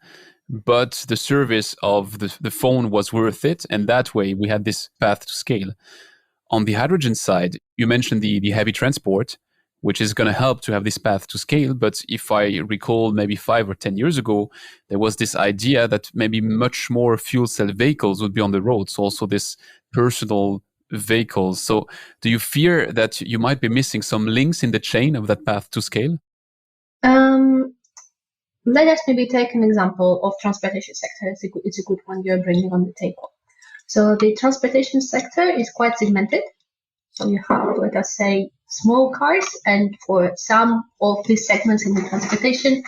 but the service of the phone was worth it, and that way we had this path to scale. On the hydrogen side, you mentioned the heavy transport, which is going to help to have this path to scale. But if I recall, maybe 5 or 10 years ago, there was this idea that maybe much more fuel cell vehicles would be on the road. So also this personal vehicles. So do you fear that you might be missing some links in the chain of that path to scale? Let us maybe take an example of transportation sector. It's a good one you're bringing on the table. So the transportation sector is quite segmented. So you have, let us say, small cars, and for some of these segments in the transportation,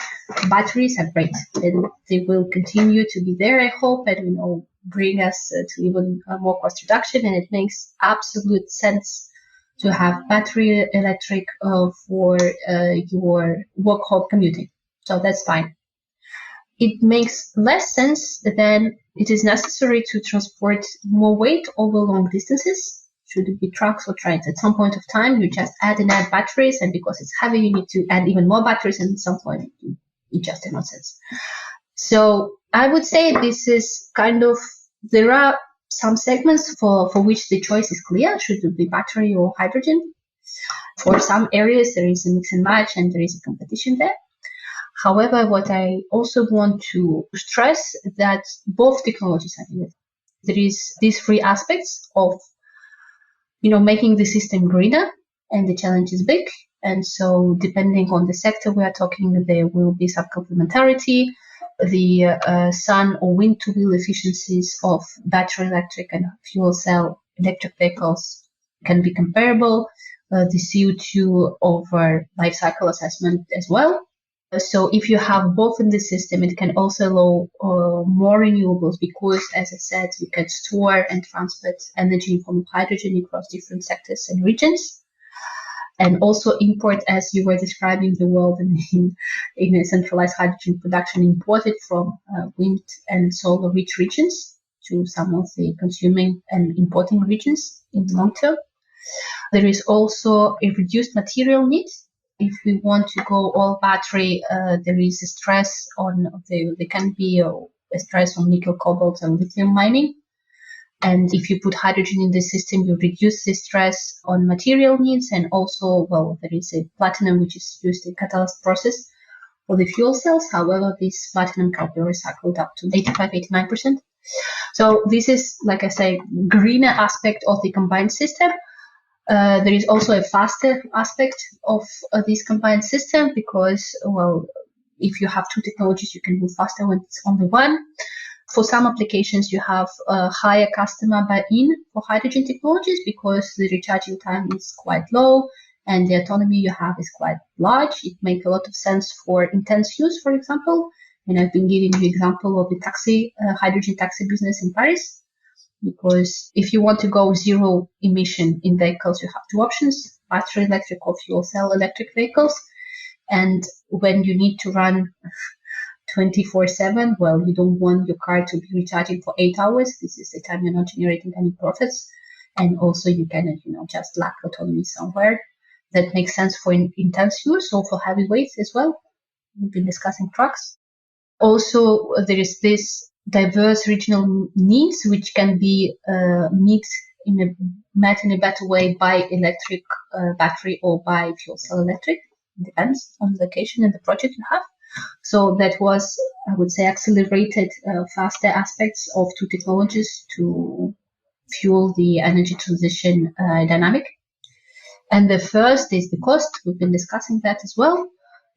batteries are great, and they will continue to be there, I hope, and bring us to even more cost reduction. And it makes absolute sense to have battery electric for your work home commuting. So that's fine. It makes less sense than it is necessary to transport more weight over long distances. Should it be trucks or trains? At some point of time, you just add batteries, and because it's heavy, you need to add even more batteries, and at some point, it just makes no sense. So I would say this is kind of, there are some segments for which the choice is clear. Should it be battery or hydrogen? For some areas, there is a mix and match, and there is a competition there. However, what I also want to stress that both technologies are needed. There is these three aspects of making the system greener, and the challenge is big. And so depending on the sector we are talking, there will be some complementarity. The sun or wind to wheel efficiencies of battery electric and fuel cell electric vehicles can be comparable. The CO2 over life cycle assessment as well. So if you have both in the system, it can also allow more renewables, because, as I said, you can store and transport energy in form of hydrogen across different sectors and regions, and also import, as you were describing the world in a centralized hydrogen production, imported from wind and solar rich regions to some of the consuming and importing regions in the long term. There is also a reduced material need. If we want to go all battery, there is a stress on there can be a stress on nickel, cobalt, and lithium mining. And if you put hydrogen in the system, you reduce the stress on material needs. And also, there is a platinum which is used in catalyst process for the fuel cells. However, this platinum can be recycled up to 85-89%. So this is, like I say, greener aspect of the combined system. There is also a faster aspect of this combined system because, well, if you have two technologies, you can move faster when it's only one. For some applications, you have a higher customer buy-in for hydrogen technologies because the recharging time is quite low and the autonomy you have is quite large. It makes a lot of sense for intense use, for example. And I've been giving you example of the hydrogen taxi business in Paris. Because if you want to go zero emission in vehicles, you have two options, battery electric or fuel cell electric vehicles. And when you need to run 24/7, well, you don't want your car to be recharging for 8 hours. This is the time you're not generating any profits. And also you can, just lack autonomy somewhere. That makes sense for intense use or for heavy weights as well. We've been discussing trucks. Also, there is this diverse regional needs, which can be met in a better way by electric battery or by fuel cell electric. It depends on the location and the project you have. So that was, I would say, accelerated faster aspects of two technologies to fuel the energy transition dynamic. And the first is the cost. We've been discussing that as well.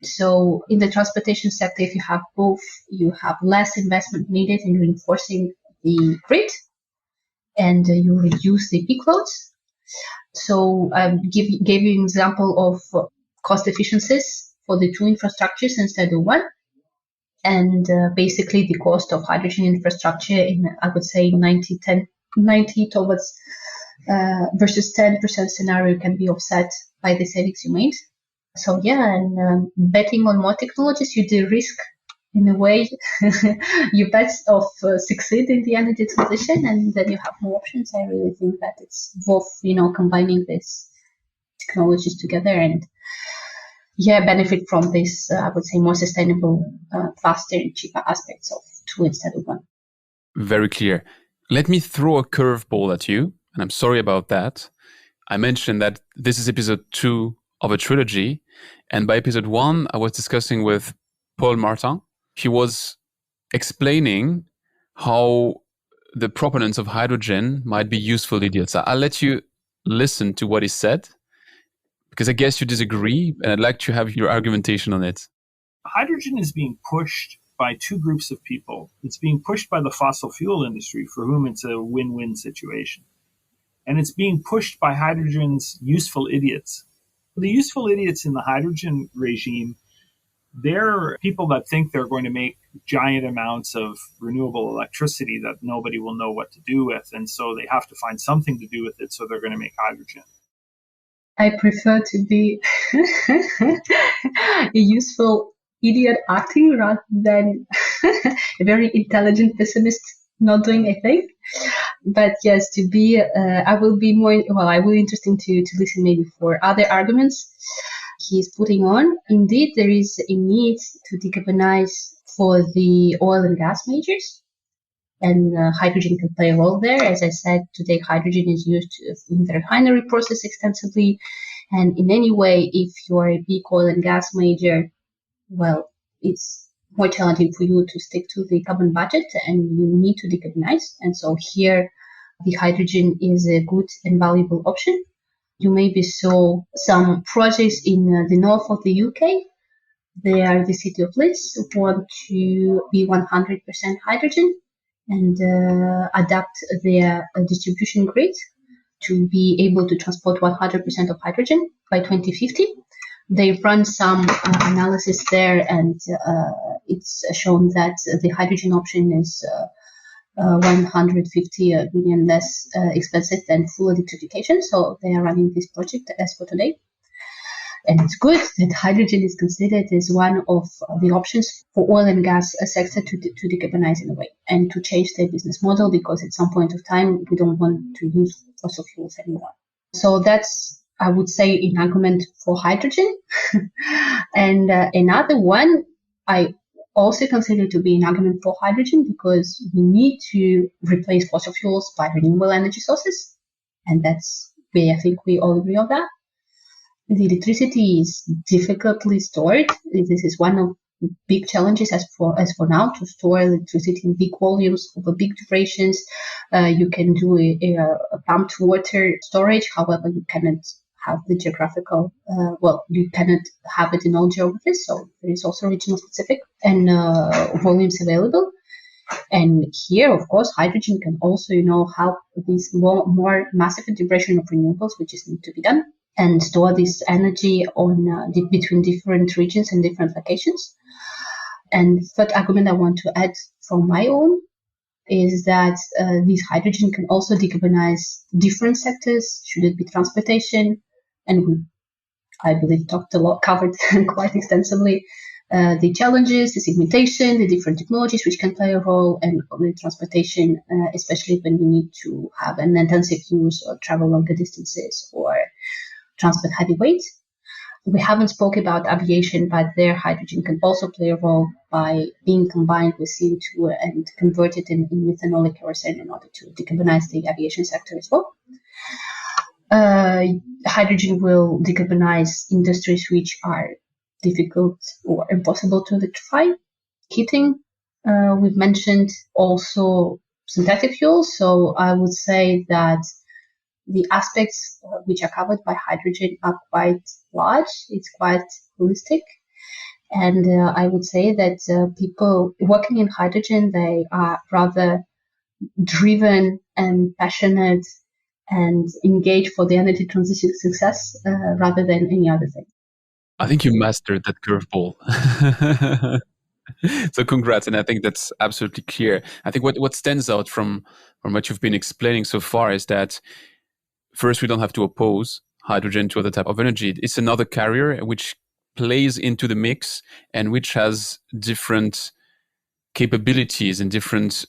So in the transportation sector, if you have both, you have less investment needed in reinforcing the grid and you reduce the peak loads. So I gave you an example of cost efficiencies for the two infrastructures instead of one. And basically the cost of hydrogen infrastructure in, I would say, 90 towards versus 10% scenario can be offset by the savings you made. So yeah, and betting on more technologies, you de-risk in a way. You bet of succeed in the energy transition, and then you have more options. I really think that it's both, combining these technologies together and benefit from this, I would say, more sustainable, faster and cheaper aspects of two instead of one. Very clear. Let me throw a curveball at you, and I'm sorry about that. I mentioned that this is episode 2 of a trilogy. And by episode 1, I was discussing with Paul Martin. He was explaining how the proponents of hydrogen might be useful idiots. I'll let you listen to what he said, because I guess you disagree, and I'd like to have your argumentation on it. Hydrogen is being pushed by two groups of people. It's being pushed by the fossil fuel industry, for whom it's a win-win situation. And it's being pushed by hydrogen's useful idiots. The useful idiots in the hydrogen regime, they're people that think they're going to make giant amounts of renewable electricity that nobody will know what to do with. And so they have to find something to do with it, so they're going to make hydrogen. I prefer to be a useful idiot acting rather than a very intelligent pessimist not doing a thing. But yes, I will be interesting to listen maybe for other arguments he's putting on. Indeed, there is a need to decarbonize for the oil and gas majors, and hydrogen can play a role there. As I said, today hydrogen is used in the refinery process extensively, and in any way, if you're a big oil and gas major, well, it's more challenging for you to stick to the carbon budget, and you need to decarbonize. And so here, the hydrogen is a good and valuable option. You maybe saw some projects in the north of the UK. They are the city of Leeds, who want to be 100% hydrogen and adapt their distribution grid to be able to transport 100% of hydrogen by 2050. They run some analysis there, and it's shown that the hydrogen option is 150 million less expensive than full electrification. So they are running this project as for today. And it's good that hydrogen is considered as one of the options for oil and gas sector to decarbonize in a way and to change their business model, because at some point of time, we don't want to use fossil fuels anymore. So that's, I would say, an argument for hydrogen. And another one I also consider to be an argument for hydrogen, because we need to replace fossil fuels by renewable energy sources. And that's where I think we all agree on that. The electricity is difficultly stored. This is one of big challenges as for now to store electricity in big volumes over big durations. You can do a pumped water storage. However, you cannot have the geographical, you cannot have it in all geographies. So there is also regional specific and volumes available. And here, of course, hydrogen can also, help this more massive integration of renewables, which is need to be done, and store this energy on between different regions and different locations. And third argument I want to add from my own is that this hydrogen can also decarbonize different sectors, should it be transportation, and we, I believe, covered quite extensively the challenges, the segmentation, the different technologies which can play a role, and the transportation, especially when we need to have an intensive use or travel longer distances or transport heavy weight. We haven't spoke about aviation, but their hydrogen can also play a role by being combined with CO2 and converted in methanol or kerosene in order to decarbonize the aviation sector as well. Hydrogen will decarbonize industries which are difficult or impossible to electrify. Heating, we've mentioned also synthetic fuels. So I would say that the aspects which are covered by hydrogen are quite large. It's quite holistic. And I would say that people working in hydrogen, they are rather driven and passionate and engaged for the energy transition success rather than any other thing. I think you mastered that curveball. So congrats. And I think that's absolutely clear. I think what stands out from what you've been explaining so far is that first, we don't have to oppose hydrogen to other type of energy. It's another carrier which plays into the mix and which has different capabilities and different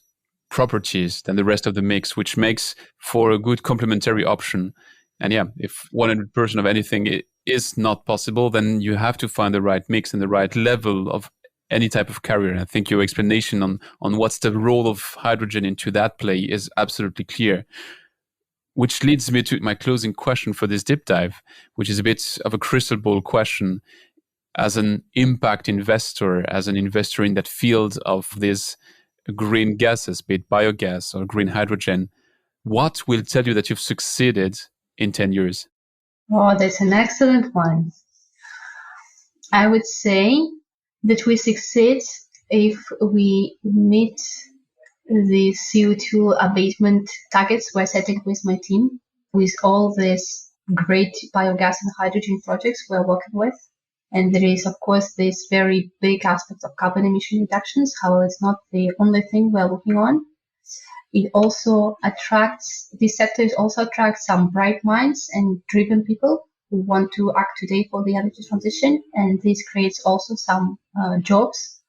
properties than the rest of the mix, which makes for a good complementary option. And yeah, if 100% of anything is not possible, then you have to find the right mix and the right level of any type of carrier. And I think your explanation on what's the role of hydrogen into that play is absolutely clear. Which leads me to my closing question for this deep dive, which is a bit of a crystal ball question. As an impact investor, as an investor in that field of these green gases, be it biogas or green hydrogen, what will tell you that you've succeeded in 10 years? Oh, that's an excellent one. I would say that we succeed if we meet the CO2 abatement targets we're setting with my team, with all these great biogas and hydrogen projects we're working with. And there is, of course, this very big aspect of carbon emission reductions. However, it's not the only thing we're working on. It also this sector also attracts some bright minds and driven people who want to act today for the energy transition. And this creates also some jobs,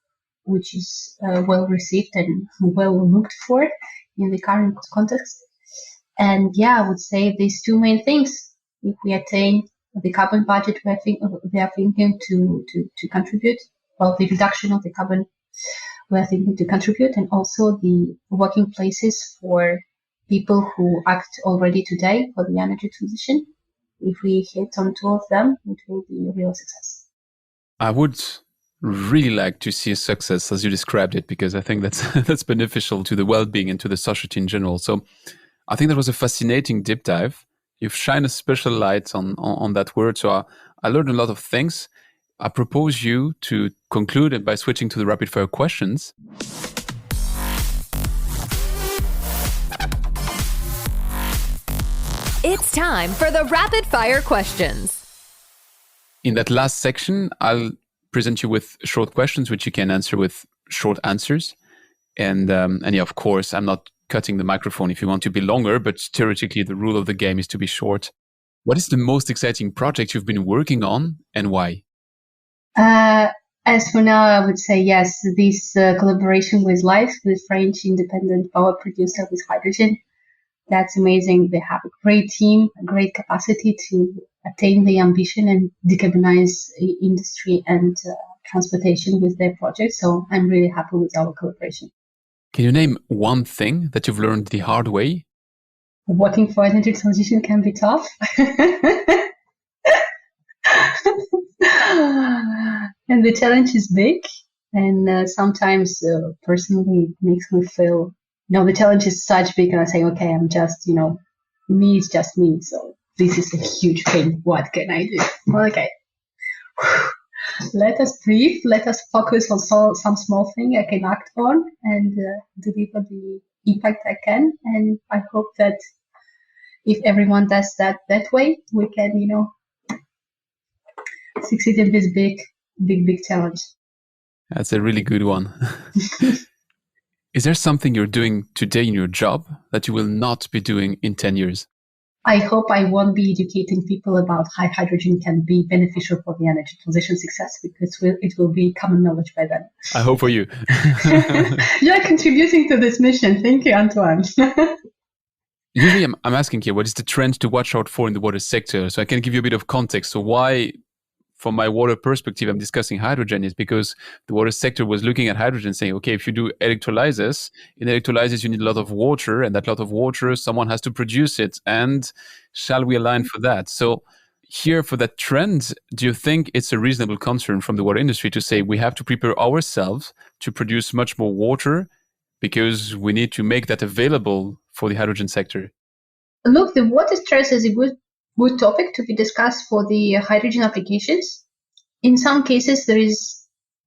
which is well received and well looked for in the current context. And yeah, I would say these two main things. If we attain the carbon budget we are thinking to contribute, the reduction of the carbon we are thinking to contribute, and also the working places for people who act already today for the energy transition. If we hit on two of them, it will be a real success. I would really like to see a success as you described it, because I think that's beneficial to the well-being and to the society in general. So I think that was a fascinating deep dive. You've shined a special light on that word. So I learned a lot of things. I propose you to conclude it by switching to the rapid fire questions. It's time for the rapid fire questions. In that last section, I'll present you with short questions, which you can answer with short answers. And yeah, of course, I'm not cutting the microphone if you want to be longer, but theoretically, the rule of the game is to be short. What is the most exciting project you've been working on and why? As for now, I would say yes, this collaboration with LIFE, the French independent power producer with hydrogen. That's amazing. They have a great team, a great capacity to attain the ambition and decarbonize industry and transportation with their project. So I'm really happy with our collaboration. Can you name one thing that you've learned the hard way? Working for energy transition can be tough. And the challenge is big. And sometimes personally it makes me feel, the challenge is such big, and I say, okay, I'm just, me is just me. So this is a huge thing. What can I do? Okay. Let us breathe. Let us focus on some small thing I can act on and deliver the impact I can. And I hope that if everyone does that way, we can, succeed in this big challenge. That's a really good one. Is there something you're doing today in your job that you will not be doing in 10 years? I hope I won't be educating people about how hydrogen can be beneficial for the energy transition success, because it will be common knowledge by then. I hope for you. You're contributing to this mission. Thank you, Antoine. Usually I'm asking here, what is the trend to watch out for in the water sector? So I can give you a bit of context. So why, from my water perspective, I'm discussing hydrogen is because the water sector was looking at hydrogen saying, okay, if you do electrolysis, in electrolysis, you need a lot of water, and that lot of water, someone has to produce it. And shall we align for that? So here for that trend, do you think it's a reasonable concern from the water industry to say we have to prepare ourselves to produce much more water because we need to make that available for the hydrogen sector? Look, the water stress is a good topic to be discussed for the hydrogen applications. In some cases, there is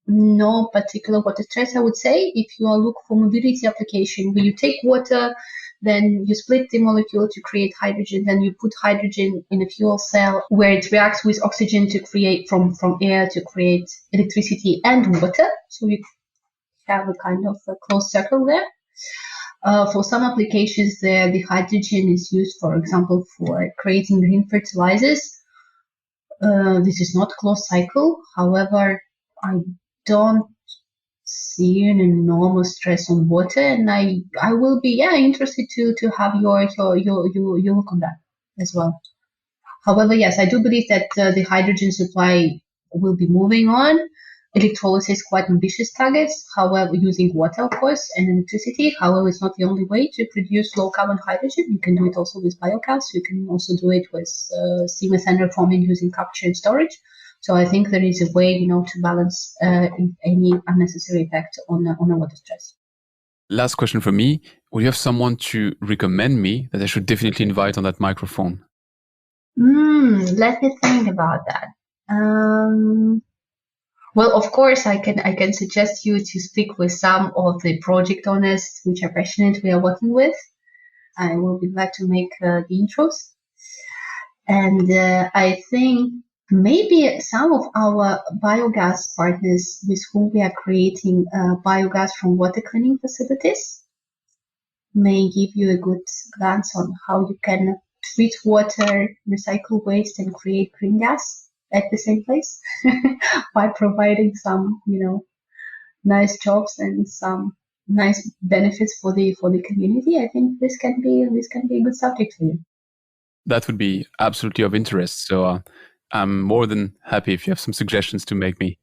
no particular water stress, I would say. If you look for mobility application, where you take water, then you split the molecule to create hydrogen, then you put hydrogen in a fuel cell where it reacts with oxygen to create from air to create electricity and water. So you have a kind of a closed circle there. For some applications, the hydrogen is used, for example, for creating green fertilizers. This is not closed cycle. However, I don't see an enormous stress on water, and I will be interested to have your look on that as well. However, yes, I do believe that the hydrogen supply will be moving on. Electrolysis quite ambitious targets, however, using water, of course, and electricity. However, it's not the only way to produce low carbon hydrogen. You can do it also with biogas. You can also do it with steam methane reforming using capture and storage. So I think there is a way, to balance any unnecessary effect on the water stress. Last question for me. Would you have someone to recommend me that I should definitely invite on that microphone? Let me think about that. Well, of course, I can suggest you to speak with some of the project owners which are passionate we are working with. I will be glad to make the intros. And I think maybe some of our biogas partners with whom we are creating biogas from water cleaning facilities may give you a good glance on how you can treat water, recycle waste, and create green gas at the same place by providing some, nice jobs and some nice benefits for the community. I think this can be a good subject for you. That would be absolutely of interest. So I'm more than happy if you have some suggestions to make me.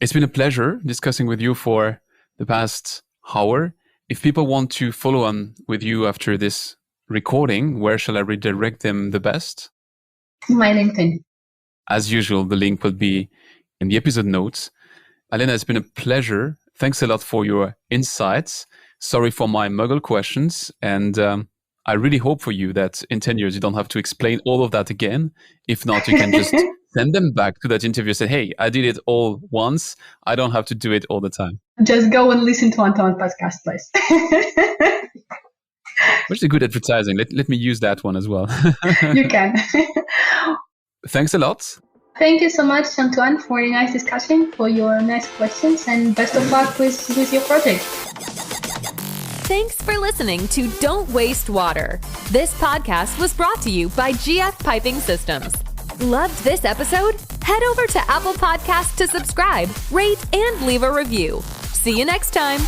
It's been a pleasure discussing with you for the past hour. If people want to follow on with you after this recording, where shall I redirect them the best? My LinkedIn. As usual, the link will be in the episode notes. Alena, it's been a pleasure. Thanks a lot for your insights. Sorry for my muggle questions. And I really hope for you that in 10 years, you don't have to explain all of that again. If not, you can just send them back to that interview and say, hey, I did it all once. I don't have to do it all the time. Just go and listen to Antoine's podcast, please. Which is good advertising. Let me use that one as well. You can. Thanks a lot. Thank you so much, Antoine, for a nice discussion, for your nice questions, and best of luck with your project. Thanks for listening to Don't Waste Water. This podcast was brought to you by GF Piping Systems. Loved this episode? Head over to Apple Podcasts to subscribe, rate, and leave a review. See you next time.